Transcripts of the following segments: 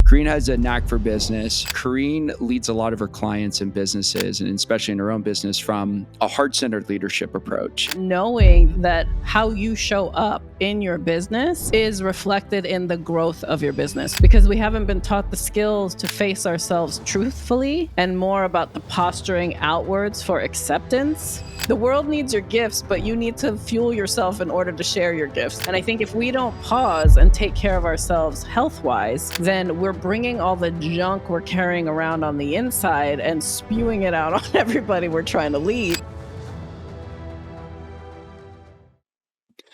Kareen has a knack for business. Kareen leads a lot of her clients and businesses, and especially in her own business, from a heart-centered leadership approach. Knowing that how you show up in your business is reflected in the growth of your business, because we haven't been taught the skills to face ourselves truthfully and more about the posturing outwards for acceptance. The world needs your gifts, but you need to fuel yourself in order to share your gifts. And I think if we don't pause and take care of ourselves health-wise, then we're bringing all the junk we're carrying around on the inside and spewing it out on everybody we're trying to lead.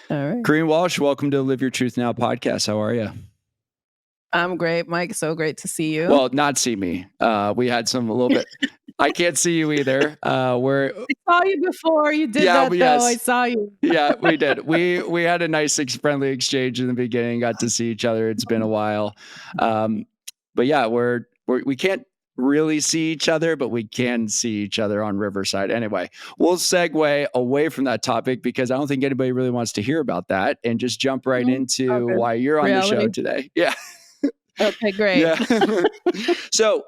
All right. Kareen Walsh, welcome to Live Your Truth Now podcast. How are you? I'm great, Mike. So great to see you. Well, not see me. We had a little bit. I can't see you either. I saw you before you did that, though. Yes. I saw you. Yeah, we did. We had a nice, friendly exchange in the beginning. Got to see each other. It's been a while, but yeah, we can't really see each other, but we can see each other on Riverside. Anyway, we'll segue away from that topic because I don't think anybody really wants to hear about that, and just jump right into why you're on the show today. Yeah. Okay, great. Yeah. So,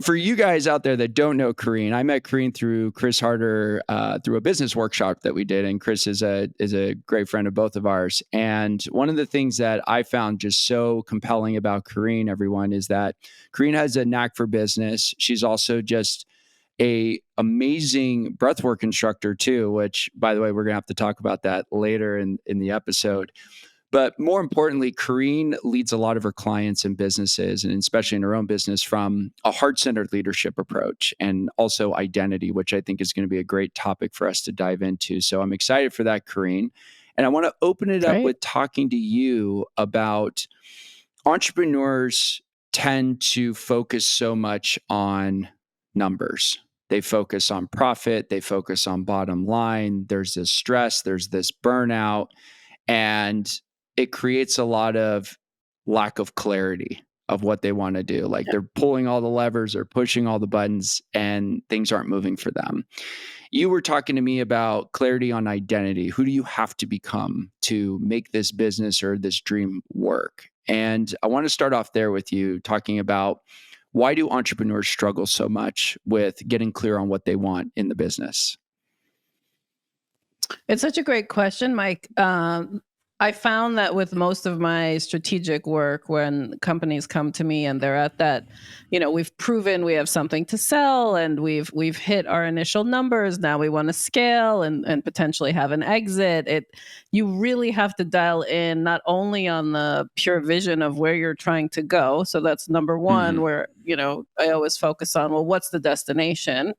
for you guys out there that don't know Kareen, I met Kareen through Chris Harder through a business workshop that we did, and Chris is a great friend of both of ours. And one of the things that I found just so compelling about Kareen, everyone, is that Kareen has a knack for business. She's also just a amazing breathwork instructor too, which, by the way, we're gonna have to talk about that later in the episode. But more importantly, Kareen leads a lot of her clients and businesses, and especially in her own business, from a heart-centered leadership approach and also identity, which I think is going to be a great topic for us to dive into. So I'm excited for that, Kareen. And I want to open it up with talking to you about entrepreneurs tend to focus so much on numbers. They focus on profit. They focus on bottom line. There's this stress. There's this burnout. And it creates a lot of lack of clarity of what they want to do. Like they're pulling all the levers or pushing all the buttons and things aren't moving for them. You were talking to me about clarity on identity. Who do you have to become to make this business or this dream work? And I want to start off there with you talking about, why do entrepreneurs struggle so much with getting clear on what they want in the business? It's such a great question, Mike. I found that with most of my strategic work, when companies come to me and they're at that, we've proven we have something to sell and we've hit our initial numbers. Now we want to scale and potentially have an exit. You really have to dial in not only on the pure vision of where you're trying to go. So that's number one, where, I always focus on, well, what's the destination?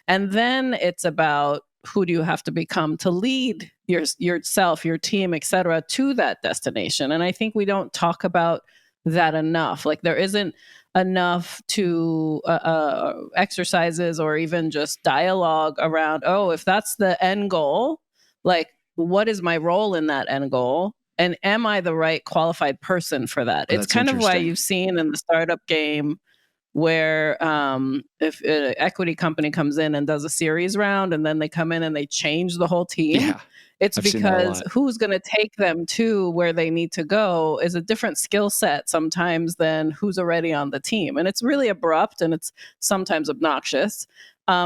And then it's about, who do you have to become to lead yourself, your team, et cetera, to that destination? And I think we don't talk about that enough. Like there isn't enough to exercises or even just dialogue around, if that's the end goal, like what is my role in that end goal? And am I the right qualified person for that? It's kind of why you've seen in the startup game where if an equity company comes in and does a series round and then they come in and they change the whole team, it's because who's going to take them to where they need to go is a different skill set sometimes than who's already on the team. And it's really abrupt and it's sometimes obnoxious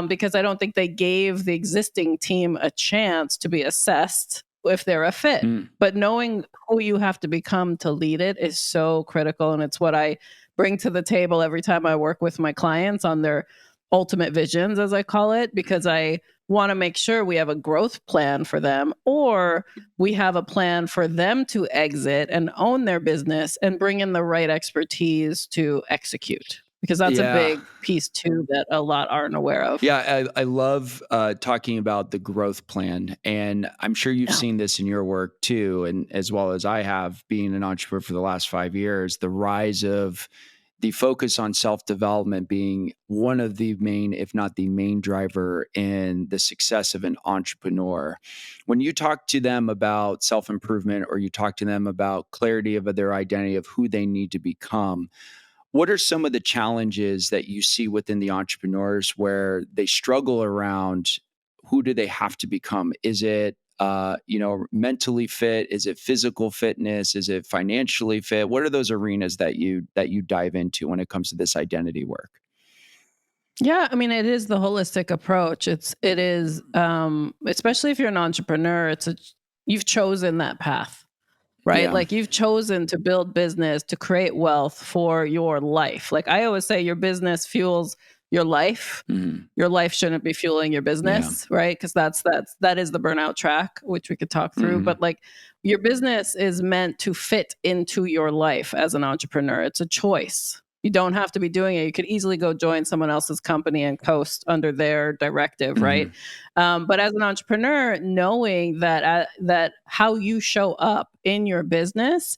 because I don't think they gave the existing team a chance to be assessed if they're a fit. But knowing who you have to become to lead it is so critical. And it's what I bring to the table every time I work with my clients on their ultimate visions, as I call it, because I want to make sure we have a growth plan for them, or we have a plan for them to exit and own their business and bring in the right expertise to execute. Because that's a big piece too that a lot aren't aware of. Yeah, I love talking about the growth plan. And I'm sure you've seen this in your work too, and as well as I have, being an entrepreneur for the last 5 years, the rise of the focus on self-development being one of the main, if not the main driver in the success of an entrepreneur. When you talk to them about self-improvement, or you talk to them about clarity of their identity of who they need to become, what are some of the challenges that you see within the entrepreneurs where they struggle around who do they have to become? Is it mentally fit? Is it physical fitness? Is it financially fit? What are those arenas that you dive into when it comes to this identity work? Yeah, I mean, it is the holistic approach. It is, especially if you're an entrepreneur, you've chosen that path, right? Yeah. Like you've chosen to build business to create wealth for your life. Like I always say, your business fuels your life. Mhm. Your life shouldn't be fueling your Yeah. business, right? Because that is the burnout track, which we could talk through. Mhm. But like your business is meant to fit into your life as an entrepreneur. It's a choice. You don't have to be doing it. You could easily go join someone else's company and coast under their directive, right? Mhm. But as an entrepreneur, knowing that how you show up in your business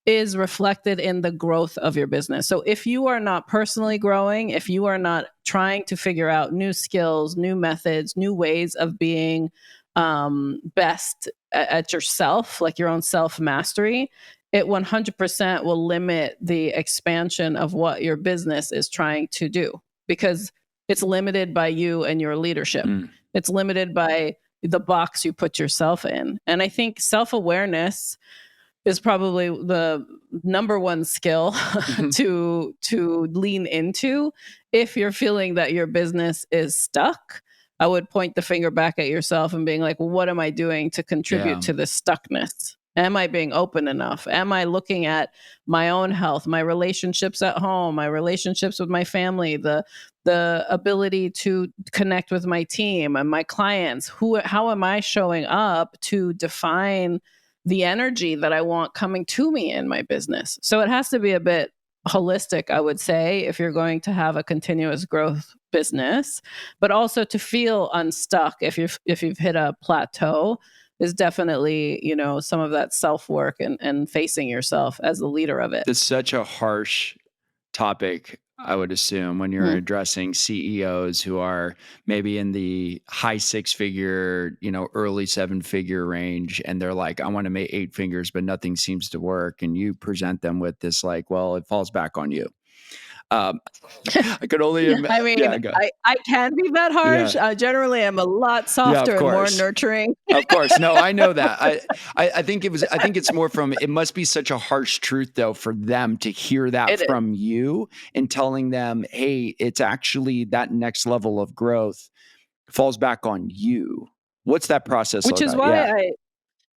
is reflected in the growth of your business. So if you are not personally growing, if you are not trying to figure out new skills, new methods, new ways of being best at yourself, like your own self mastery, it 100% will limit the expansion of what your business is trying to do because it's limited by you and your leadership. Mm. It's limited by the box you put yourself in. And I think self awareness is probably the number one skill Mhm. to lean into if you're feeling that your business is stuck. I would point the finger back at yourself and being like, well, what am I doing to contribute Yeah. to this stuckness? Am I being open enough? Am I looking at my own health, my relationships at home, my relationships with my family, the ability to connect with my team and my clients? How am I showing up to define the energy that I want coming to me in my business? So it has to be a bit holistic, I would say, if you're going to have a continuous growth business, but also to feel unstuck if you've hit a plateau is definitely, some of that self-work and facing yourself as the leader of it. It's such a harsh topic, I would assume, when you're Mhm. addressing CEOs who are maybe in the high six figure, early seven figure range. And they're like, I want to make eight figures, but nothing seems to work. And you present them with this, like, well, it falls back on you. Um, I could only Yeah, imagine. I mean, Yeah, go. I can be that harsh. Yeah. Generally, I'm a lot Yeah, of softer and more course. nurturing. Of course. No, I know that. I think I think it's more from, it must be such a harsh truth though, for them to hear that It is. from you and telling them, hey, it's actually that next level of growth falls back on you. What's that process Which look is like? why Yeah.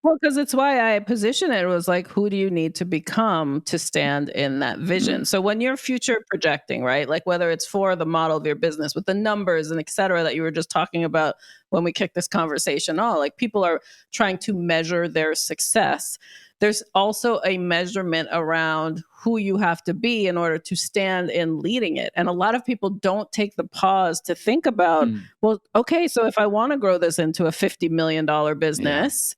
because it's why I position it was like, who do you need to become to stand in that vision? Mm, So when you're future projecting, right? Like whether it's for the model of your business with the numbers and et cetera that you were just talking about when we kicked this conversation off, like people are trying to measure their success. There's also a measurement around who you have to be in order to stand in leading it. And a lot of people don't take the pause to think about, mm, well, okay, so if I want to grow this into a $50 million yeah. business,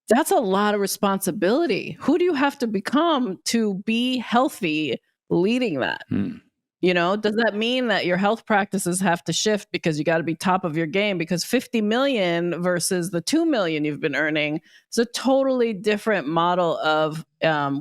that's a lot of responsibility. Who do you have to become to be healthy leading that? Mm, Does that mean that your health practices have to shift because you got to be top of your game because 50 million versus the 2 million you've been earning is a totally different model of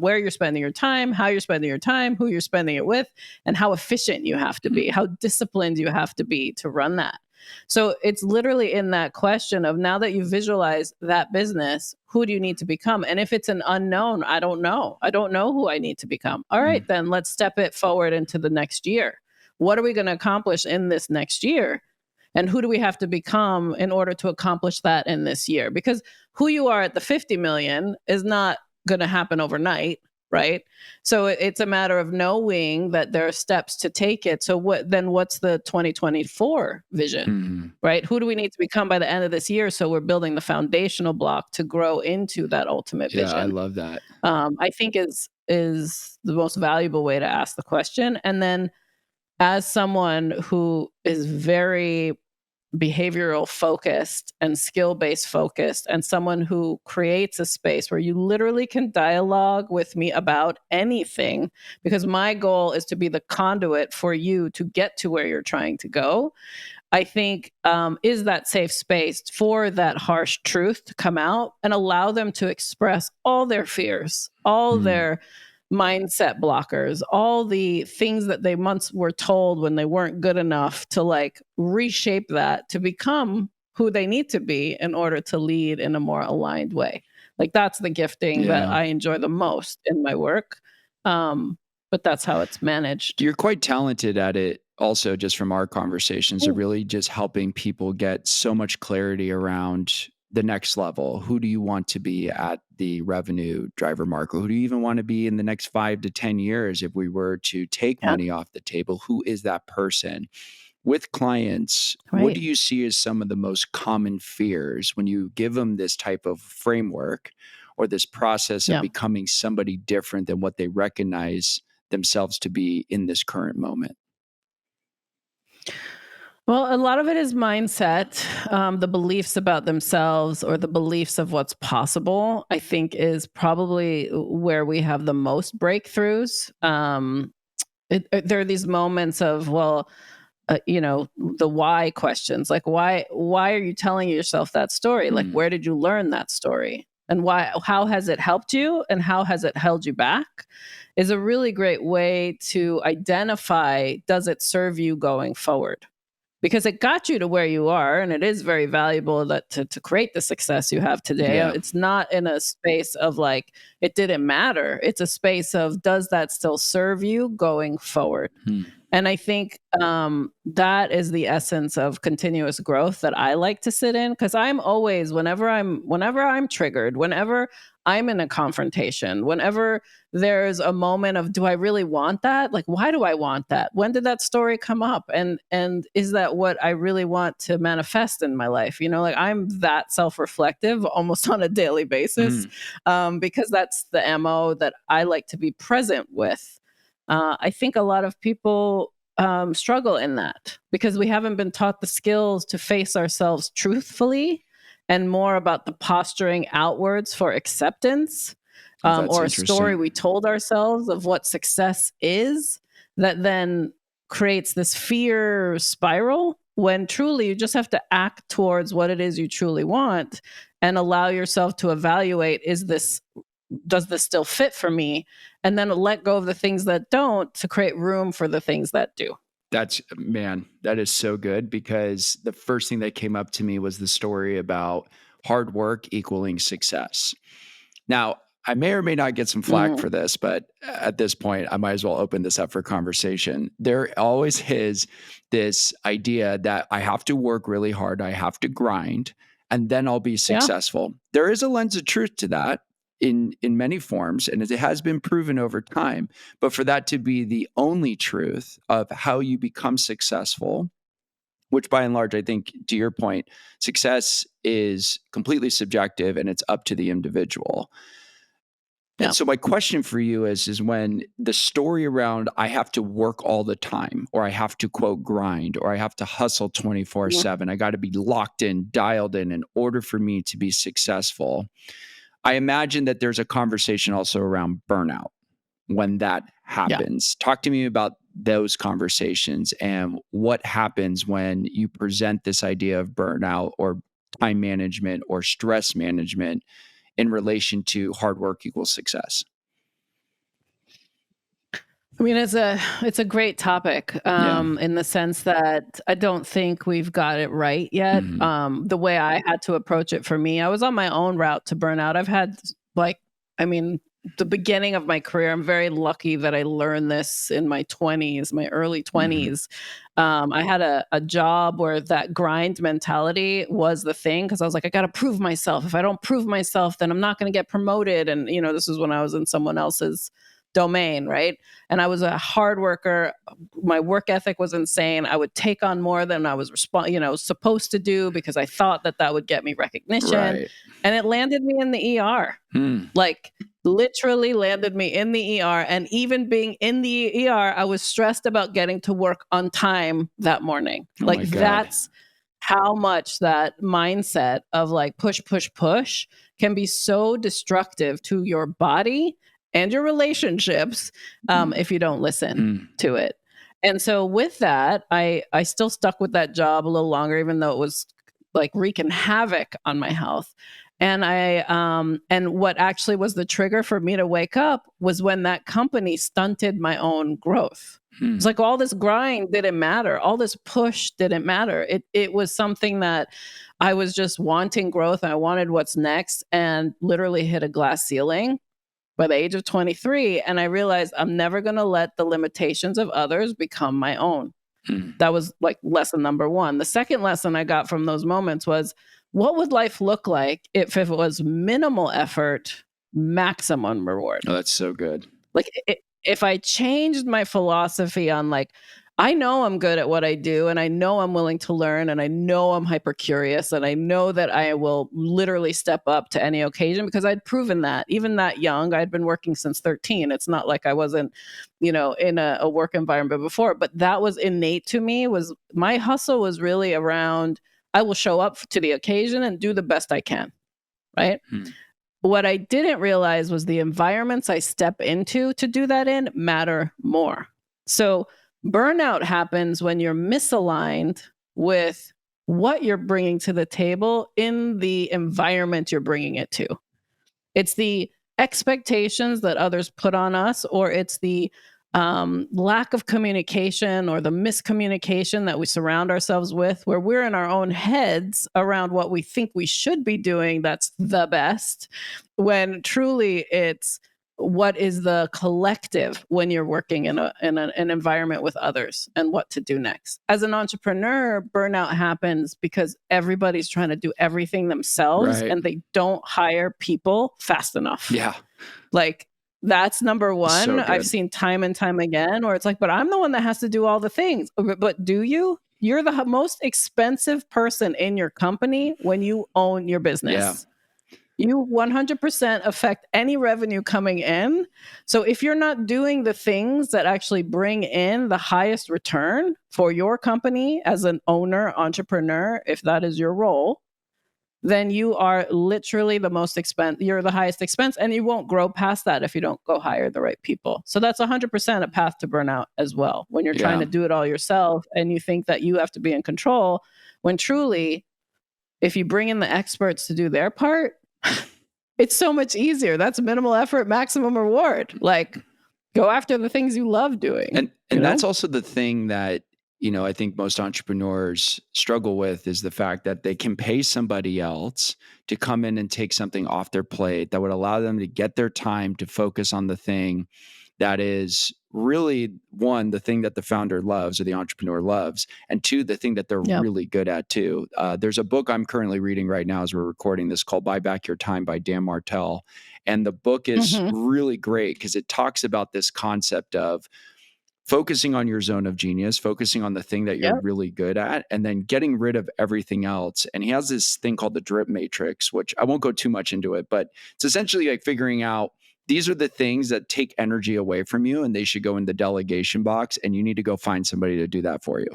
where you're spending your time, how you're spending your time, who you're spending it with, and how efficient you have to mm, be, how disciplined you have to be to run that. So it's literally in that question of now that you visualize that business, who do you need to become? And if it's an unknown, I don't know. I don't know who I need to become. All right, mm, then let's step it forward into the next year. What are we going to accomplish in this next year? And who do we have to become in order to accomplish that in this year? Because who you are at the 50 million is not going to happen overnight, right? So it's a matter of knowing that there are steps to take it. So what's the 2024 vision? mm. Right? Who do we need to become by the end of this year so we're building the foundational block to grow into that ultimate Yeah, I vision? love that. I think is the most valuable way to ask the question. And then as someone who is very behavioral focused and skill based focused, and someone who creates a space where you literally can dialogue with me about anything, because my goal is to be the conduit for you to get to where you're trying to go. I think is that safe space for that harsh truth to come out and allow them to express all their fears, all Mm, their mindset blockers, all the things that they once were told when they weren't good enough to like reshape that to become who they need to be in order to lead in a more aligned way. Like that's the gifting that I enjoy the most in my work. But that's how it's managed. You're quite talented at it also, just from our conversations, of really just helping people get so much clarity around the next level. Who do you want to be at the revenue driver mark? Or who do you even want to be in the next 5 to 10 years if we were to take money off the table? Who is that person? With clients, what do you see as some of the most common fears when you give them this type of framework or this process of becoming somebody different than what they recognize themselves to be in this current moment? Well, a lot of it is mindset. The beliefs about themselves or the beliefs of what's possible, I think, is probably where we have the most breakthroughs. There are these moments of, well, the why questions, like why are you telling yourself that story? Like, where did you learn that story? And how has it helped you and how has it held you back is a really great way to identify, does it serve you going forward? Because it got you to where you are, and it is very valuable to create the success you have today. It's not in a space of like, it didn't matter. It's a space of, does that still serve you going forward? And I think that is the essence of continuous growth that I like to sit in, because I'm always, whenever I'm triggered, whenever I'm in a confrontation, whenever there's a moment of, do I really want that? Like, why do I want that? When did that story come up? And is that what I really want to manifest in my life? Like I'm that self-reflective almost on a daily basis, because that's the MO that I like to be present with. I think a lot of people struggle in that because we haven't been taught the skills to face ourselves truthfully and more about the posturing outwards for acceptance, or a story we told ourselves of what success is that then creates this fear spiral, when truly you just have to act towards what it is you truly want and allow yourself to evaluate, does this still fit for me? And then let go of the things that don't to create room for the things that do. That is so good, because the first thing that came up to me was the story about hard work equaling success. Now, I may or may not get some flack for this, but at this point, I might as well open this up for conversation. There always is this idea that I have to work really hard, I have to grind, and then I'll be successful. There is a lens of truth to that in many forms, and it has been proven over time. But for that to be the only truth of how you become successful, which by and large, I think, to your point, success is completely subjective and it's up to the individual. And so my question for you is when the story around I have to work all the time, or I have to quote grind, or I have to hustle 24/7, I got to be locked in, dialed in order for me to be successful. I imagine that there's a conversation also around burnout when that happens. Talk to me about those conversations and what happens when you present this idea of burnout or time management or stress management in relation to hard work equals success. I mean, it's a great topic, in the sense that I don't think we've got it right yet. The way I had to approach it for me, I was on my own route to burnout. I've had the beginning of my career, I'm very lucky that I learned this in my 20s, my early 20s. I had a job where that grind mentality was the thing, because I was like, I got to prove myself. If I don't prove myself, then I'm not going to get promoted. And, this is when I was in someone else's domain, right? And I was a hard worker. My work ethic was insane. I would take on more than I was supposed to do, because I thought that would get me recognition. Right. And it landed me in the ER. Like literally landed me in the ER. And even being in the ER, I was stressed about getting to work on time that morning. Oh my God. That's how much that mindset of like push, push, push can be so destructive to your body and your relationships, if you don't listen to it. And so with that, I still stuck with that job a little longer, even though it was like wreaking havoc on my health. And what actually was the trigger for me to wake up was when that company stunted my own growth. It's like all this grind didn't matter. All this push didn't matter. It was something that I was just wanting growth. I wanted what's next, and literally hit a glass ceiling by the age of 23. And I realized I'm never going to let the limitations of others become my own. That was like lesson number one. The second lesson I got from those moments was, what would life look like if it was minimal effort, maximum reward? Oh, that's so good. Like if I changed my philosophy on like, I know I'm good at what I do, and I know I'm willing to learn, and I know I'm hyper curious, and I know that I will literally step up to any occasion, because I'd proven that even that young. I'd been working since 13. It's not like I wasn't, in a work environment before, but that was innate to me. Was my hustle was really around, I will show up to the occasion and do the best I can, right? What I didn't realize was the environments I step into to do that in matter more. So burnout happens when you're misaligned with what you're bringing to the table in the environment you're bringing it to. It's the expectations that others put on us, or it's the lack of communication or the miscommunication that we surround ourselves with, where we're in our own heads around what we think we should be doing that's the best, when truly it's what is the collective when you're working in an environment with others, and what to do next. As an entrepreneur, burnout happens because everybody's trying to do everything themselves, Right. and they don't hire people fast enough. Yeah. Like, that's number one. So I've good. seen time and time again where it's like, but I'm the one that has to do all the things. But do you? You're the most expensive person in your company when you own your business. Yeah. You 100% affect any revenue coming in. So if you're not doing the things that actually bring in the highest return for your company as an owner, entrepreneur, if that is your role, then you are literally you're the highest expense, and you won't grow past that if you don't go hire the right people. So that's 100% a path to burnout as well. When you're trying to do it all yourself and you think that you have to be in control, when truly, if you bring in the experts to do their part, it's so much easier. That's minimal effort, maximum reward. Like, go after the things you love doing. And that's also the thing that, I think most entrepreneurs struggle with, is the fact that they can pay somebody else to come in and take something off their plate that would allow them to get their time to focus on the thing that is really, one, the thing that the founder loves or the entrepreneur loves, and two, the thing that they're really good at too. There's a book I'm currently reading right now as we're recording this called Buy Back Your Time by Dan Martell. And the book is really great because it talks about this concept of focusing on your zone of genius, focusing on the thing that you're really good at, and then getting rid of everything else. And he has this thing called the drip matrix, which I won't go too much into it, but it's essentially like figuring out, these are the things that take energy away from you, and they should go in the delegation box, and you need to go find somebody to do that for you.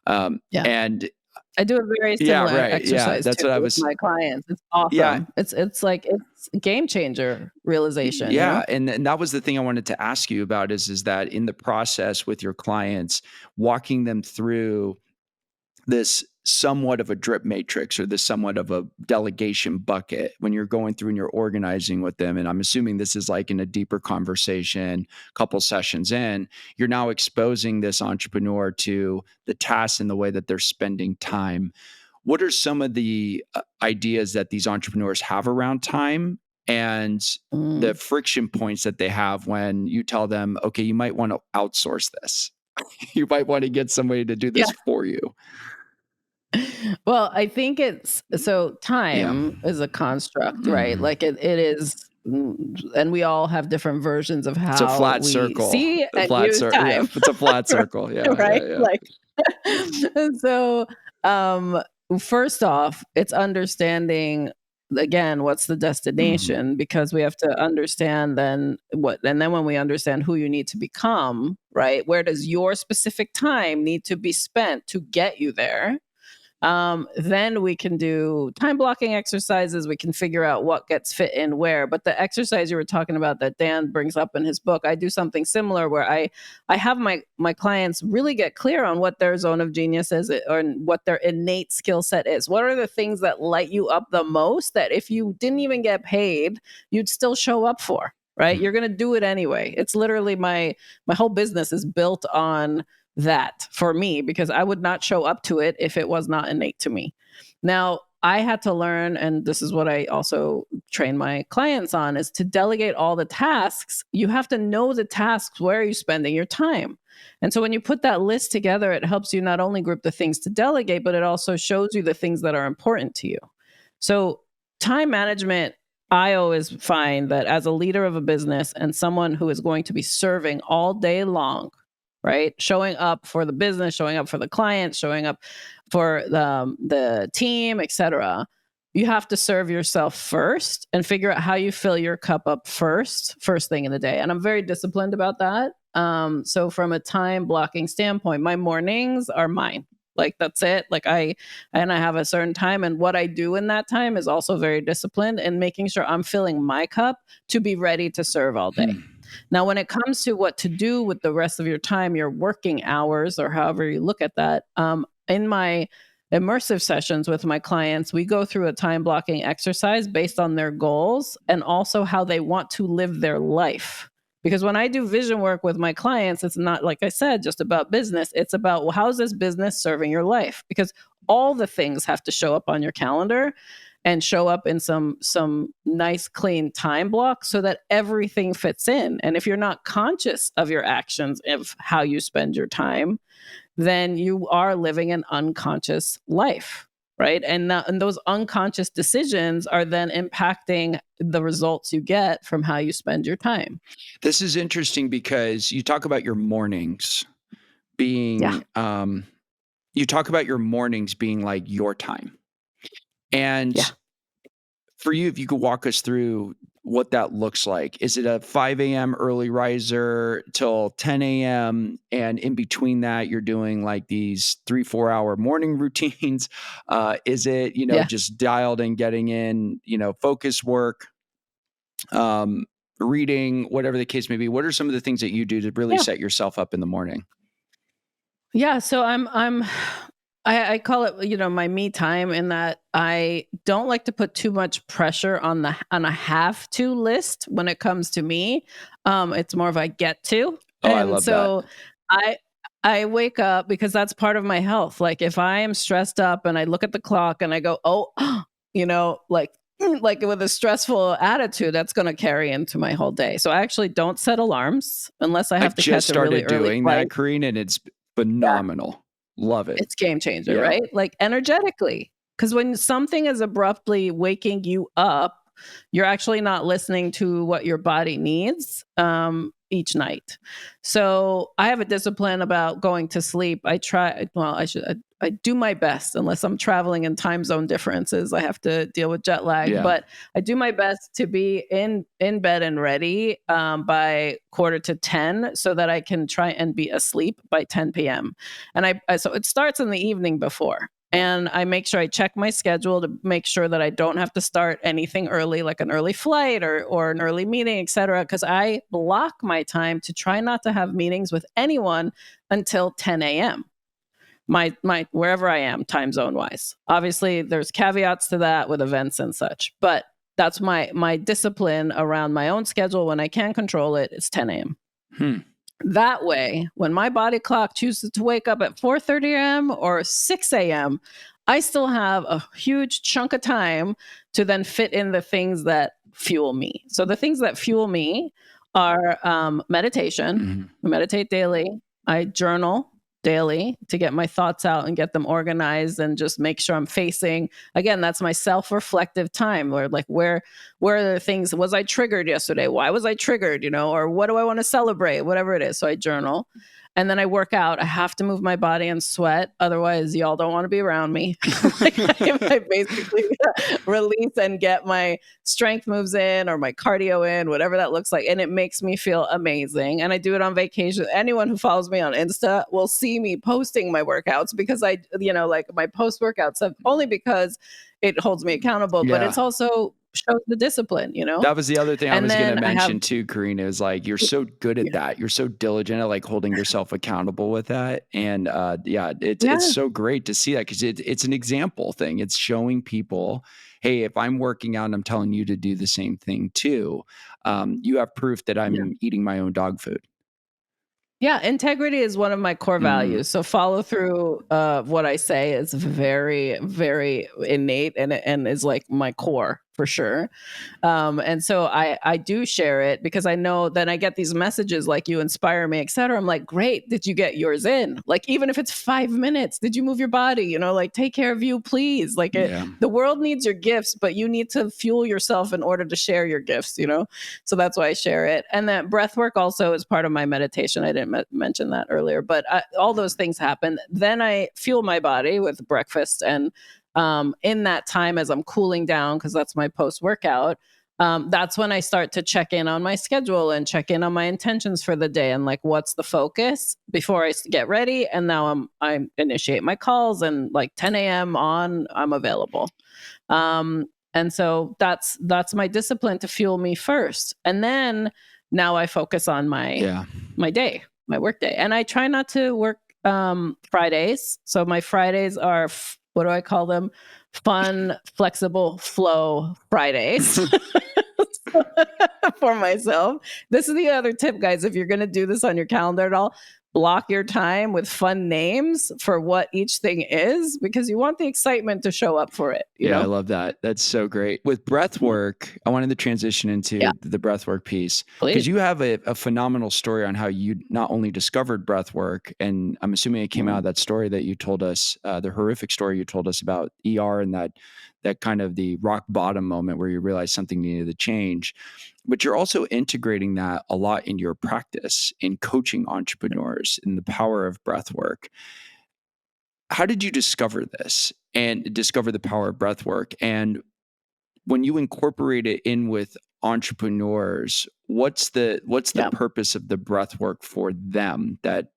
And I do a very similar exercise that's too what I with was. my clients. It's awesome. Yeah. It's like, it's a game changer realization. Yeah. And that was the thing I wanted to ask you about is that in the process with your clients, walking them through this somewhat of a drip matrix or this somewhat of a delegation bucket when you're going through and you're organizing with them. And I'm assuming this is like in a deeper conversation, couple sessions in, you're now exposing this entrepreneur to the tasks and the way that they're spending time. What are some of the ideas that these entrepreneurs have around time and the friction points that they have when you tell them, okay, you might want to outsource this. You might want to get somebody to do this for you. Well, I think time is a construct, right? Like it is, and we all have different versions of how it's a flat we circle. see and use time. Yeah, it's a flat circle. Yeah. Right. Yeah. Like, so, first off, it's understanding, again, what's the destination, because we have to understand and then when we understand who you need to become, right? Where does your specific time need to be spent to get you there? Then we can do time blocking exercises. We can figure out what gets fit in where. But the exercise you were talking about that Dan brings up in his book, I do something similar where I have my clients really get clear on what their zone of genius is or what their innate skill set is. What are the things that light you up the most that if you didn't even get paid, you'd still show up for, right? You're going to do it anyway. It's literally my whole business is built on that for me, because I would not show up to it if it was not innate to me. Now, I had to learn, and this is what I also train my clients on, is to delegate all the tasks. You have to know the tasks. Where are you spending your time? And so when you put that list together, it helps you not only group the things to delegate, but it also shows you the things that are important to you. So time management, I always find that as a leader of a business and someone who is going to be serving all day long, right? Showing up for the business, showing up for the client, showing up for the team, etc. You have to serve yourself first and figure out how you fill your cup up first thing in the day. And I'm very disciplined about that. So from a time blocking standpoint, my mornings are mine. Like that's it. Like I have a certain time, and what I do in that time is also very disciplined and making sure I'm filling my cup to be ready to serve all day. Now, when it comes to what to do with the rest of your time, your working hours, or however you look at that, in my immersive sessions with my clients, we go through a time blocking exercise based on their goals and also how they want to live their life. Because when I do vision work with my clients, it's not, like I said, just about business. It's about, well, how's this business serving your life? Because all the things have to show up on your calendar and show up in some nice, clean time block so that everything fits in. And if you're not conscious of your actions, of how you spend your time, then you are living an unconscious life, right? And those unconscious decisions are then impacting the results you get from how you spend your time. This is interesting because you talk about your mornings being, you talk about your mornings being like your time. And for you, if you could walk us through what that looks like. Is it a 5 a.m. early riser till 10 a.m.? And in between that, you're doing like these 3-4 hour morning routines? Is it, just dialed in, getting in, focus work, reading, whatever the case may be? What are some of the things that you do to really set yourself up in the morning? Yeah. So I call it, my me time, in that I don't like to put too much pressure on a have to list when it comes to me. It's more of a get to. Oh, I love that. I wake up because that's part of my health. Like if I am stressed up and I look at the clock and I go, like with a stressful attitude, that's going to carry into my whole day. So I actually don't set alarms unless I have to catch a really early flight. I've just started doing that, Kareen, and it's phenomenal. Yeah. Love it. It's game changer, right? Like energetically. Because when something is abruptly waking you up, you're actually not listening to what your body needs each night. So I have a discipline about going to sleep. I do my best, unless I'm traveling in time zone differences. I have to deal with jet lag, but I do my best to be in bed and ready by 9:45 so that I can try and be asleep by 10 p.m. And so it starts in the evening before. And I make sure I check my schedule to make sure that I don't have to start anything early, like an early flight or an early meeting, et cetera, because I block my time to try not to have meetings with anyone until 10 a.m. My wherever I am, time zone wise. Obviously, there's caveats to that with events and such, but that's my discipline around my own schedule. When I can control it, it's 10 a.m. That way, when my body clock chooses to wake up at 4:30 a.m. or 6 a.m., I still have a huge chunk of time to then fit in the things that fuel me. So the things that fuel me are meditation. I meditate daily. I journal daily to get my thoughts out and get them organized and just make sure I'm facing, again, that's my self-reflective time where where are the things, was I triggered yesterday? Why was I triggered? Or what do I want to celebrate? Whatever it is. So I journal. and then I work out. I have to move my body and sweat. Otherwise, y'all don't want to be around me. Like I basically release and get my strength moves in or my cardio in, whatever that looks like. And it makes me feel amazing. And I do it on vacation. Anyone who follows me on Insta will see me posting my workouts because like my post workout stuff, only because it holds me accountable, but it's also shows the discipline. That was the other thing I And was going to then mention too, Kareen, is like, you're so good at yeah, that. You're so diligent at like holding yourself accountable with that. And it's yeah, so great to see that, because it's an example thing. It's showing people, hey, if I'm working out and I'm telling you to do the same thing too, you have proof that yeah. I'm eating my own dog food. Yeah, integrity is one of my core Mm, values. So follow through what I say is very, very innate and is like my core for sure. And so I do share it because I know then I get these messages like you inspire me, et cetera. I'm like, great, did you get yours in? Like, even if it's 5 minutes, did you move your body? Like take care of you, please. Like yeah. the world needs your gifts, but you need to fuel yourself in order to share your gifts. So that's why I share it. And that breath work also is part of my meditation. I didn't mention that earlier, but all those things happen. Then I fuel my body with breakfast. And in that time, as I'm cooling down, because that's my post workout, that's when I start to check in on my schedule and check in on my intentions for the day and like what's the focus before I get ready. And now I initiate my calls, and like 10 a.m. on, I'm available. And so that's my discipline to fuel me first, and then now I focus on Yeah. my day, my work day, and I try not to work Fridays. So my Fridays are what do I call them? Fun, flexible flow Fridays. For myself. This is the other tip, guys. If you're going to do this on your calendar at all, block your time with fun names for what each thing is, because you want the excitement to show up for it, you Yeah, I know? love that. That's so great. With breath work, I wanted to transition Yeah, into the breath work piece, because please. you have a phenomenal story on how you not only discovered breath work, and I'm assuming it came out Mm. of that story that you told us, the horrific story you told us about ER, and that kind of the rock bottom moment where you realized something needed to change. But you're also integrating that a lot in your practice in coaching entrepreneurs in the power of breath work. How did you discover this and discover the power of breath work? And when you incorporate it in with entrepreneurs, what's the Yeah. purpose of the breath work for them that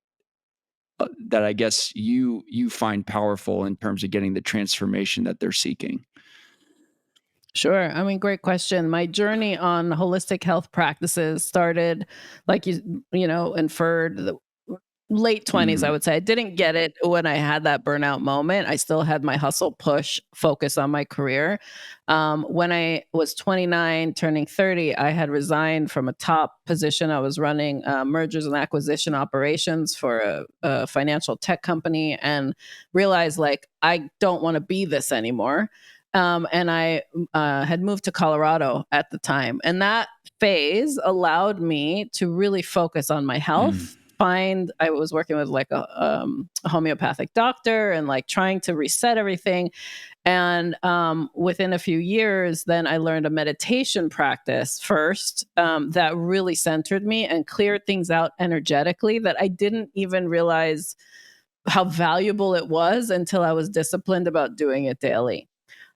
I guess you find powerful in terms of getting the transformation that they're seeking? Sure. I mean, great question. My journey on holistic health practices started, like inferred, the late 20s, I Mm, would say. I didn't get it when I had that burnout moment. I still had my hustle push focus on my career. When I was 29, turning 30, I had resigned from a top position. I was running mergers and acquisition operations for a financial tech company, and realized like I don't want to be this anymore. And I had moved to Colorado at the time. And that phase allowed me to really focus on my mm. health. I was working with like a homeopathic doctor and like trying to reset everything. And within a few years, then I learned a meditation practice first that really centered me and cleared things out energetically that I didn't even realize how valuable it was until I was disciplined about doing it daily.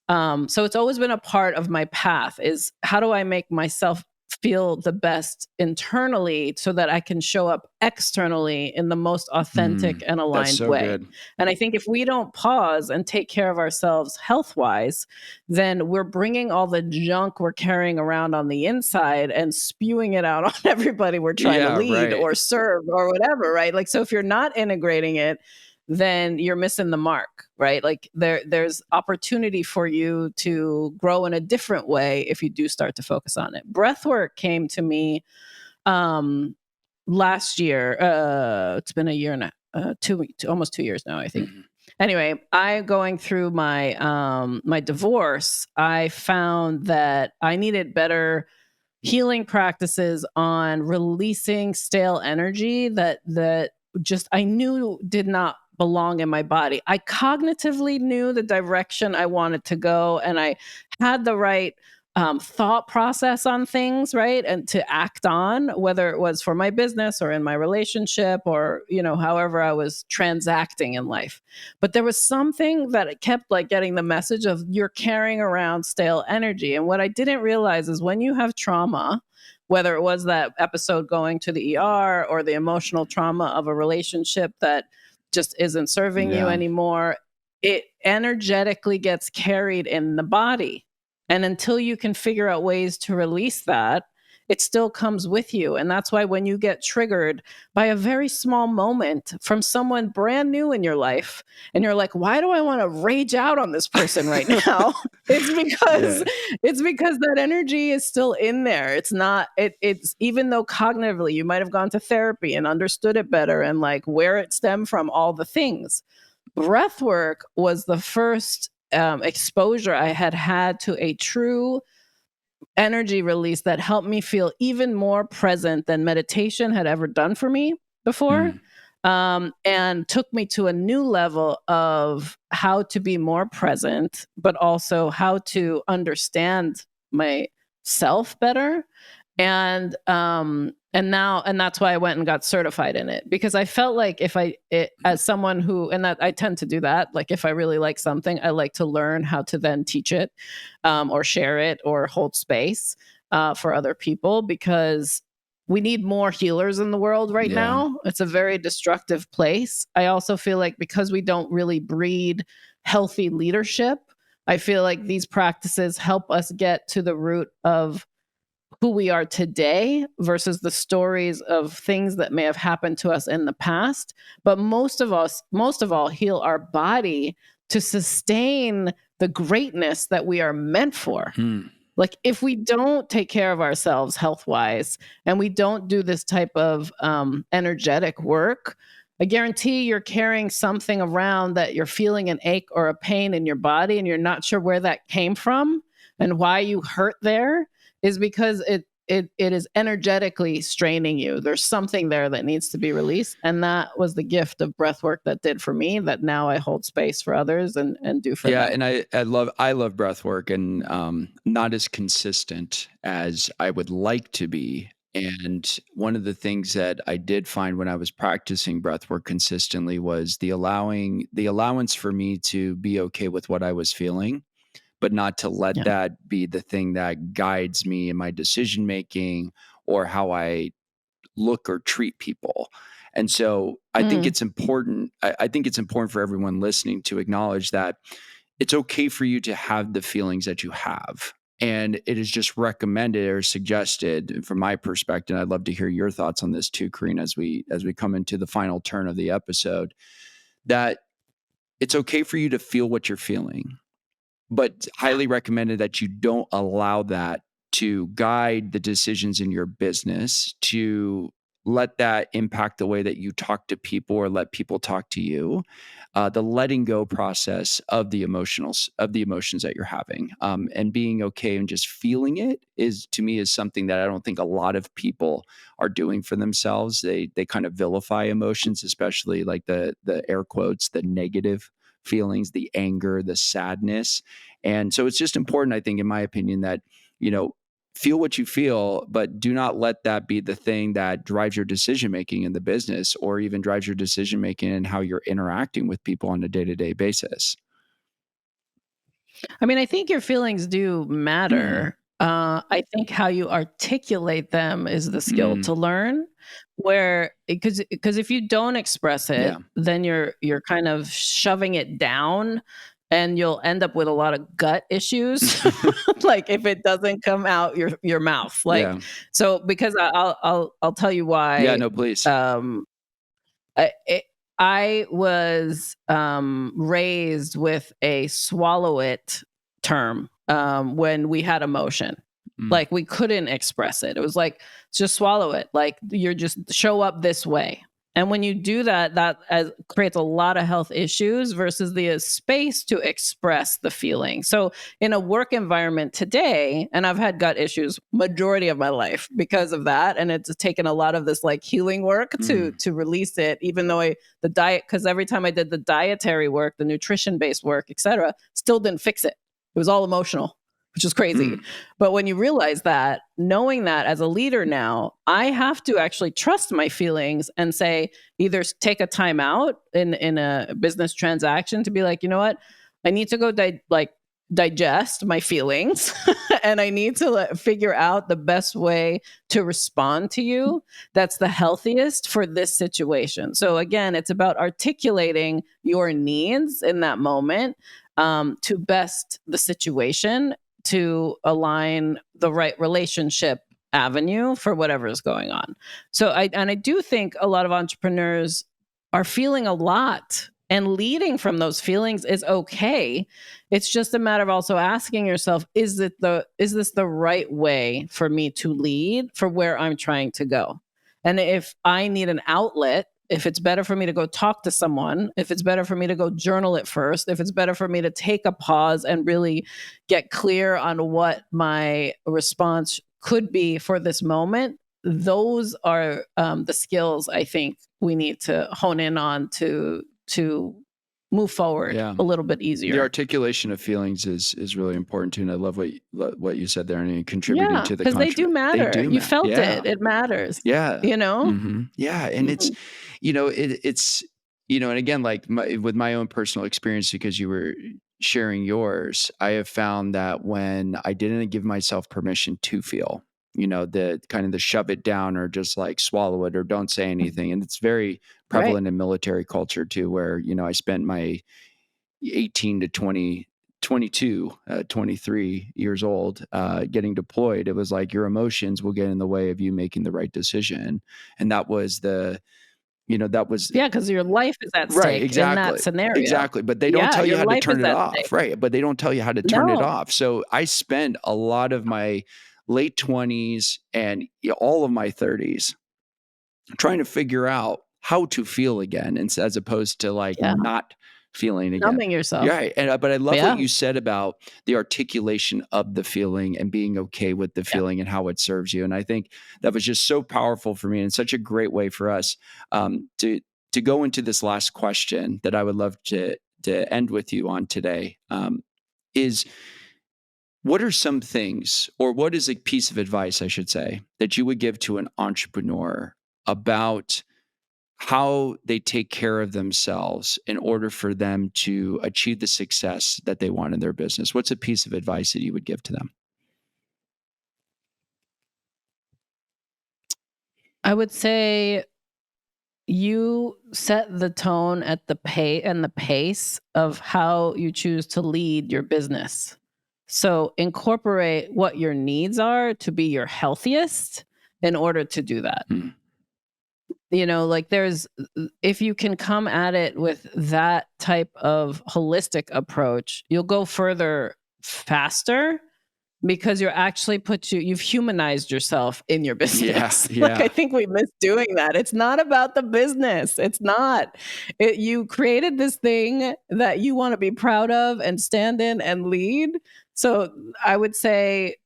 So it's always been a part of my path is how do I make myself feel the best internally so that I can show up externally in the most authentic Mm, and that's aligned so way. good. And I think if we don't pause and take care of ourselves health wise, then we're bringing all the junk we're carrying around on the inside and spewing it out on everybody we're trying to Yeah, lead right. or serve or whatever, right? Like, so if you're not integrating it, then you're missing the mark, right? Like there's opportunity for you to grow in a different way if you do start to focus on it. Breath work came to me um last year. It's been a year and almost 2 years now, I think. Mhm. Anyway, I going through my divorce, I found that I needed better healing practices on releasing stale energy that just I knew did not belong in my body. I cognitively knew the direction I wanted to go, and I had the right thought process on things, right? And to act on, whether it was for my business or in my relationship or, however I was transacting in life. But there was something that it kept like getting the message of you're carrying around stale energy. And what I didn't realize is when you have trauma, whether it was that episode going to the ER or the emotional trauma of a relationship that just isn't serving you anymore, it energetically gets carried in the body. And until you can figure out ways to release that, it still comes with you. And that's why when you get triggered by a very small moment from someone brand new in your life, and you're like, why do I want to rage out on this person right now? It's because that energy is still in there. It's not, it's even though cognitively you might have gone to therapy and understood it better and like where it stemmed from, all the things. Breath work was the first exposure I had to a true energy release that helped me feel even more present than meditation had ever done for me before. And took me to a new level of how to be more present, but also how to understand myself better. And that's why I went and got certified in it, because I felt like as someone who, and that I tend to do that, like if I really like something, I like to learn how to then teach it, or share it or hold space, for other people, because we need more healers in the world right now. It's a very destructive place. I also feel like because we don't really breed healthy leadership, I feel like these practices help us get to the root of who we are today versus the stories of things that may have happened to us in the past. But most of all, heal our body to sustain the greatness that we are meant for. Like if we don't take care of ourselves health-wise and we don't do this type of energetic work, I guarantee you're carrying something around that you're feeling an ache or a pain in your body and you're not sure where that came from and why you hurt there is because it is energetically straining you. There's something there that needs to be released. And that was the gift of breath work that did for me, that now I hold space for others and do for them. And I love breath work, and not as consistent as I would like to be. And one of the things that I did find when I was practicing breath work consistently was the allowance for me to be okay with what I was feeling, but not to let that be the thing that guides me in my decision making or how I look or treat people. And so I think it's important. I think it's important for everyone listening to acknowledge that it's okay for you to have the feelings that you have. And it is just recommended or suggested from my perspective. I'd love to hear your thoughts on this too, Kareen, as we come into the final turn of the episode, that it's okay for you to feel what you're feeling, but highly recommended that you don't allow that to guide the decisions in your business, to let that impact the way that you talk to people or let people talk to you. The letting go process of the emotions that you're having, and being okay and just feeling it is, to me, is something that I don't think a lot of people are doing for themselves. They kind of vilify emotions, especially like the air quotes, the negative feelings, the anger, the sadness. And so it's just important, I think, in my opinion, that, feel what you feel, but do not let that be the thing that drives your decision-making in the business or even drives your decision-making in how you're interacting with people on a day-to-day basis. I mean, I think your feelings do matter. I think how you articulate them is the skill to learn. Because if you don't express it, then you're kind of shoving it down, and you'll end up with a lot of gut issues. Like if it doesn't come out your mouth, so because I'll tell you why. Yeah, no, please. I was raised with a swallow it term when we had emotion. Like we couldn't express it. It was like, just swallow it. Like you're just show up this way. And when you do that, creates a lot of health issues versus the space to express the feeling. So in a work environment today, and I've had gut issues majority of my life because of that. And it's taken a lot of this like healing work to release it, even though the diet, because every time I did the dietary work, the nutrition-based work, et cetera, still didn't fix it. It was all emotional. which is crazy. But when you realize that, knowing that as a leader now, I have to actually trust my feelings and say, either take a time out in a business transaction to be like, you know what, I need to go digest my feelings and I need to figure out the best way to respond to you that's the healthiest for this situation. So again, it's about articulating your needs in that moment to best the situation, to align the right relationship avenue for whatever is going on. So I do think a lot of entrepreneurs are feeling a lot, and leading from those feelings is okay. It's just a matter of also asking yourself, is this the right way for me to lead for where I'm trying to go? And if I need an outlet, if it's better for me to go talk to someone, if it's better for me to go journal it first, if it's better for me to take a pause and really get clear on what my response could be for this moment, those are the skills I think we need to hone in on to move forward a little bit easier. The articulation of feelings is really important too, and I love what you said there, and contributing to the because they do matter. You felt it; it matters. Yeah, you know. Yeah, and it's it's and again, like with my own personal experience, because you were sharing yours, I have found that when I didn't give myself permission to feel, the kind of the shove it down or just like swallow it or don't say anything, and it's very prevalent in military culture too, where I spent my 18 to 22, 23 years old, getting deployed. It was like your emotions will get in the way of you making the right decision. And that was because your life is at stake in that scenario. Exactly. But they don't tell you how to turn it off. Right. But they don't tell you how to turn it off. So I spent a lot of my late 20s and all of my 30s trying to figure out how to feel again, and as opposed to not feeling again. Numbing yourself. Right. But I love what you said about the articulation of the feeling and being okay with the feeling and how it serves you. And I think that was just so powerful for me and such a great way for us to go into this last question that I would love to end with you on today, is what are some things, or what is a piece of advice, I should say, that you would give to an entrepreneur about how they take care of themselves in order for them to achieve the success that they want in their business? What's a piece of advice that you would give to them? I would say you set the tone at the pace of how you choose to lead your business. So incorporate what your needs are to be your healthiest in order to do that. If you can come at it with that type of holistic approach, you'll go further faster, because you're actually you've humanized yourself in your business. Yeah. I think we miss doing that. It's not about the business. It's not. You created this thing that you want to be proud of and stand in and lead. So I would say,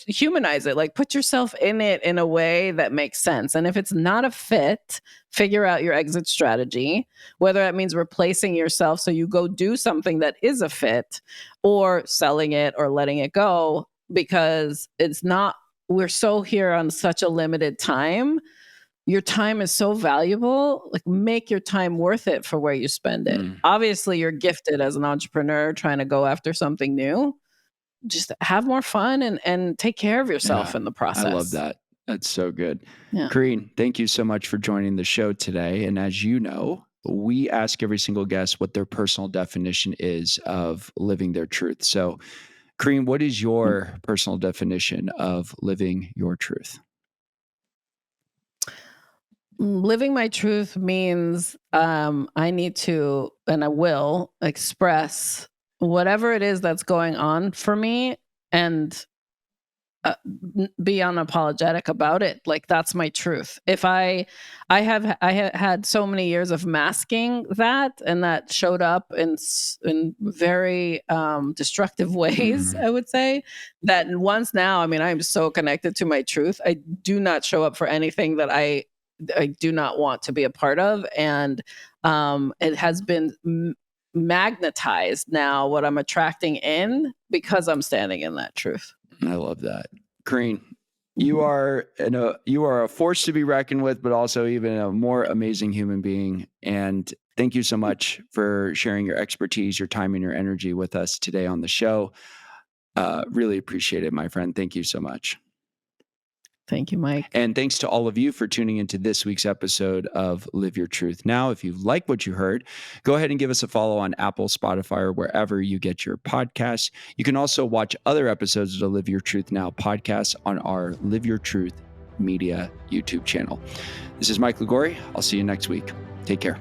humanize it, put yourself in it in a way that makes sense. And if it's not a fit, figure out your exit strategy, whether that means replacing yourself so you go do something that is a fit, or selling it or letting it go, because we're so here on such a limited time. Your time is so valuable. Make your time worth it for where you spend it. Obviously, you're gifted as an entrepreneur trying to go after something new. Just have more fun and take care of yourself in the process. I love that. That's so good. Yeah. Kareen, thank you so much for joining the show today. And as you know, we ask every single guest what their personal definition is of living their truth. So, Kareen, what is your personal definition of living your truth? Living my truth means I need to, and I will, express whatever it is that's going on for me, and be unapologetic about it. That's my truth. If I had so many years of masking that, and that showed up in very destructive ways, I would say, that once now, I'm so connected to my truth. I do not show up for anything that I do not want to be a part of. And it has been magnetized now what I'm attracting in because I'm standing in that truth. I love that. Kareen, you are a force to be reckoned with, but also even a more amazing human being. And thank you so much for sharing your expertise, your time, and your energy with us today on the show. Really appreciate it, my friend. Thank you so much. Thank you, Mike. And thanks to all of you for tuning into this week's episode of Live Your Truth Now. If you like what you heard, go ahead and give us a follow on Apple, Spotify, or wherever you get your podcasts. You can also watch other episodes of the Live Your Truth Now podcast on our Live Your Truth Media YouTube channel. This is Mike Liguori. I'll see you next week. Take care.